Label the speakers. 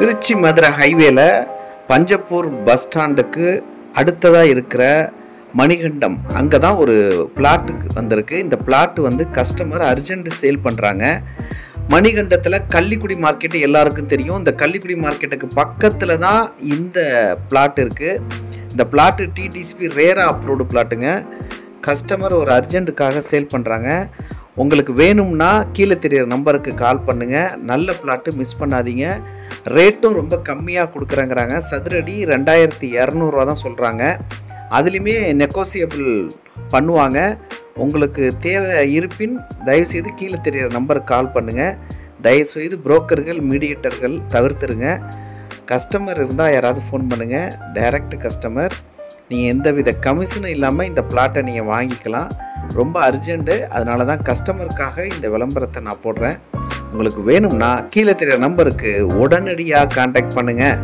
Speaker 1: திருச்சி மதுரை ஹைவேல பஞ்சப்பூர் பஸ் ஸ்டாண்டுக்கு அடுத்ததாக இருக்கிற மணிகண்டம் அங்கே தான் ஒரு பிளாட்டுக்கு வந்திருக்கு. இந்த பிளாட்டு வந்து கஸ்டமர் அர்ஜென்ட் சேல் பண்ணுறாங்க. மணிகண்டத்தில் கள்ளிக்குடி மார்க்கெட்டு எல்லாருக்கும் தெரியும். இந்த கள்ளிக்குடி மார்க்கெட்டுக்கு பக்கத்தில் தான் இந்த பிளாட் இருக்குது. இந்த பிளாட்டு டிடிசிபி ரேரா அப்ரூவ்டு பிளாட்டுங்க. கஸ்டமர் ஒரு அர்ஜென்ட்டுக்காக சேல் பண்ணுறாங்க. உங்களுக்கு வேணும்னா கீழே தெரியிற நம்பருக்கு கால் பண்ணுங்கள். நல்ல பிளாட்டு, மிஸ் பண்ணாதீங்க. ரேட்டும் ரொம்ப கம்மியாக கொடுக்குறேங்கிறாங்க. சதுரடி 2200 தான் சொல்கிறாங்க. அதுலேயுமே நெகோசியபிள் பண்ணுவாங்க. உங்களுக்கு தேவை இருப்பின் தயவுசெய்து கீழே தெரியிற நம்பருக்கு கால் பண்ணுங்கள். தயவுசெய்து புரோக்கர்கள், மீடியேட்டர்கள் தவிர்த்துருங்க. கஸ்டமர் இருந்தால் யாராவது ஃபோன் பண்ணுங்கள். Direct customer. நீங்கள் எந்தவித கமிஷனும் இல்லாமல் இந்த பிளாட்டை நீங்கள் வாங்கிக்கலாம். ரொம்ப அர்ஜென்ட்டு. அதனால தான் கஸ்டமருக்காக இந்த விளம்பரத்தை நான் போடுறேன். உங்களுக்கு வேணும்னா கீழே தெரியிற நம்பருக்கு உடனடியாக கான்டாக்ட் பண்ணுங்கள்.